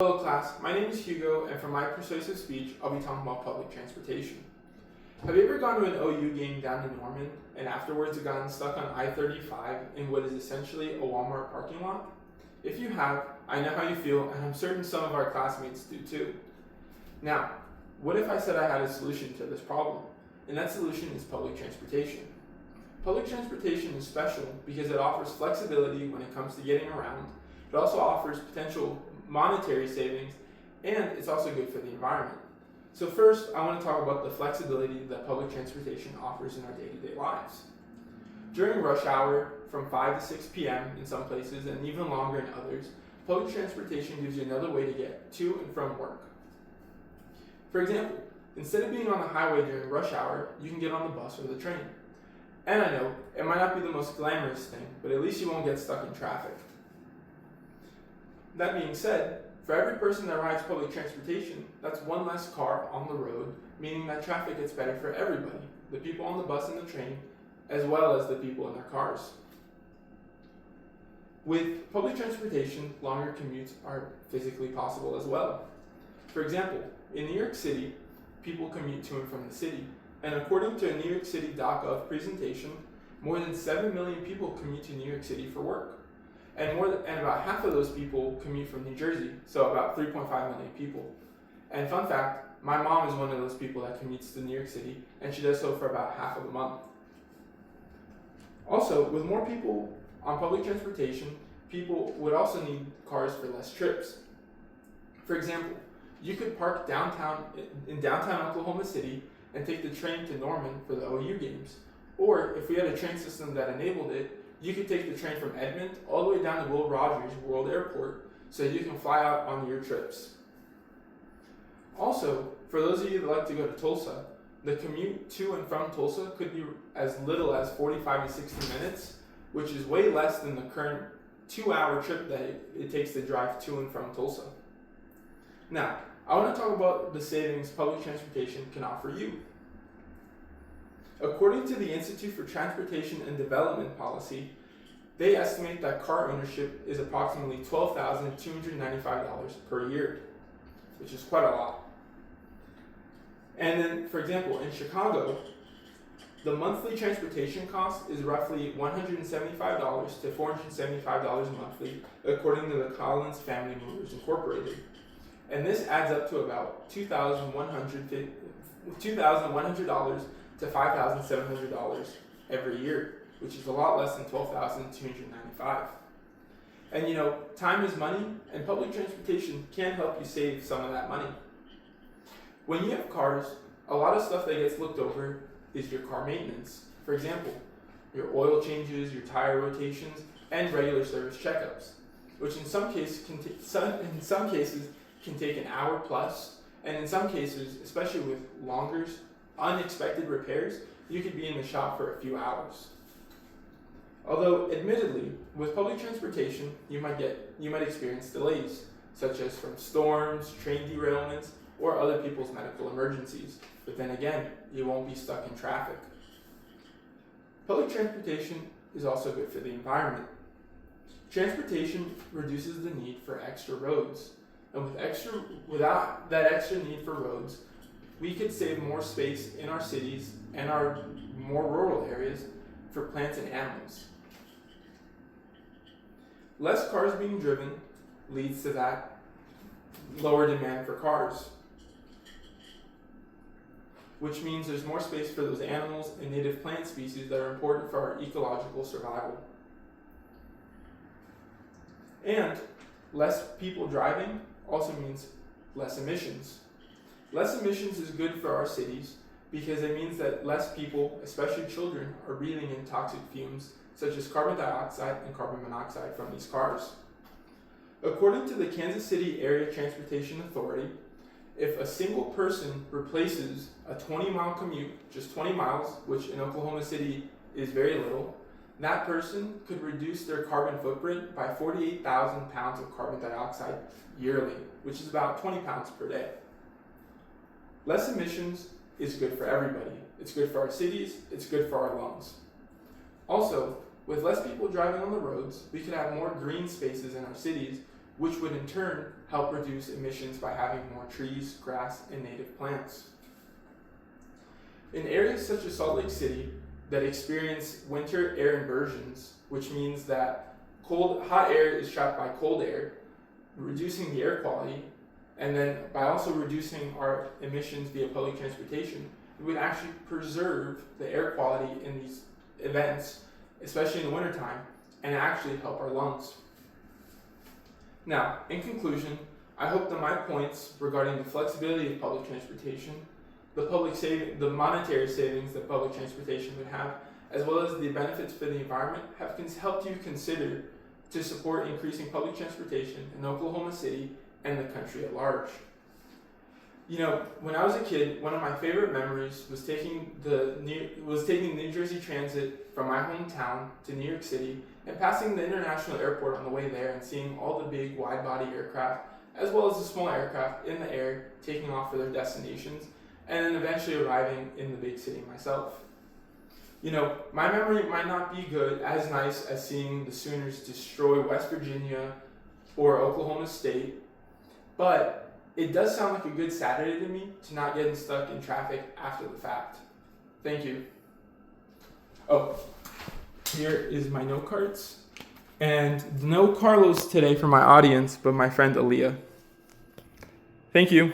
Hello class, my name is Hugo, and for my persuasive speech, I'll be talking about public transportation. Have you ever gone to an OU game down in Norman, and afterwards gotten stuck on I-35 in what is essentially a Walmart parking lot? If you have, I know how you feel, and I'm certain some of our classmates do too. Now, what if I said I had a solution to this problem? And that solution is public transportation. Public transportation is special because it offers flexibility when it comes to getting around. It also offers potential monetary savings, and it's also good for the environment. So first, I want to talk about the flexibility that public transportation offers in our day-to-day lives. During rush hour, from 5 to 6 p.m. in some places, and even longer in others, public transportation gives you another way to get to and from work. For example, instead of being on the highway during rush hour, you can get on the bus or the train. And I know, it might not be the most glamorous thing, but at least you won't get stuck in traffic. That being said, for every person that rides public transportation, that's one less car on the road, meaning that traffic gets better for everybody, the people on the bus and the train, as well as the people in their cars. With public transportation, longer commutes are physically possible as well. For example, in New York City, people commute to and from the city, and according to a New York City .gov presentation, more than 7 million people commute to New York City for work. And about half of those people commute from New Jersey, so about 3.5 million people. And fun fact, my mom is one of those people that commutes to New York City, and she does so for about half of the month. Also, with more people on public transportation, people would also need cars for less trips. For example, you could park in downtown Oklahoma City and take the train to Norman for the OU games. Or if we had a train system that enabled it, you could take the train from Edmond all the way down to Will Rogers World Airport so you can fly out on your trips. Also, for those of you that like to go to Tulsa, the commute to and from Tulsa could be as little as 45 to 60 minutes, which is way less than the current 2-hour trip that it takes to drive to and from Tulsa. Now, I want to talk about the savings public transportation can offer you. According to the Institute for Transportation and Development Policy, they estimate that car ownership is approximately $12,295 per year, which is quite a lot. And then, for example, in Chicago, the monthly transportation cost is roughly $175 to $475 monthly, according to the Collins Family Movers Incorporated. And this adds up to about $2,100 to $5,700 every year, which is a lot less than $12,295. And time is money, and public transportation can help you save some of that money. When you have cars, a lot of stuff that gets looked over is your car maintenance. For example, your oil changes, your tire rotations, and regular service checkups, which in some cases can take an hour plus, and in some cases, especially with longer, unexpected repairs, you could be in the shop for a few hours. Although, admittedly, with public transportation, you might experience delays, such as from storms, train derailments, or other people's medical emergencies. But then again, you won't be stuck in traffic. Public transportation is also good for the environment. Transportation reduces the need for extra roads. And without that extra need for roads, we could save more space in our cities and our more rural areas for plants and animals. Less cars being driven leads to that lower demand for cars, which means there's more space for those animals and native plant species that are important for our ecological survival. And less people driving also means less emissions. Less emissions is good for our cities because it means that less people, especially children, are breathing in toxic fumes such as carbon dioxide and carbon monoxide from these cars. According to the Kansas City Area Transportation Authority, if a single person replaces a 20-mile commute, just 20 miles, which in Oklahoma City is very little, that person could reduce their carbon footprint by 48,000 pounds of carbon dioxide yearly, which is about 20 pounds per day. Less emissions is good for everybody. It's good for our cities, it's good for our lungs. Also, with less people driving on the roads, we could have more green spaces in our cities, which would in turn help reduce emissions by having more trees, grass, and native plants. In areas such as Salt Lake City that experience winter air inversions, which means that hot air is trapped by cold air, reducing the air quality, and then by also reducing our emissions via public transportation, we would actually preserve the air quality in these events, especially in the wintertime, and actually help our lungs. Now, in conclusion, I hope that my points regarding the flexibility of public transportation, the monetary savings that public transportation would have, as well as the benefits for the environment, have helped you consider to support increasing public transportation in Oklahoma City and the country at large. You know, when I was a kid, one of my favorite memories was taking New Jersey Transit from my hometown to New York City and passing the international airport on the way there and seeing all the big wide-body aircraft, as well as the small aircraft in the air taking off for their destinations, and then eventually arriving in the big city myself. You know, my memory might not be as nice as seeing the Sooners destroy West Virginia or Oklahoma State, but it does sound like a good Saturday to me to not getting stuck in traffic after the fact. Thank you. Oh, here is my note cards. And no Carlos today for my audience, but my friend Aaliyah. Thank you.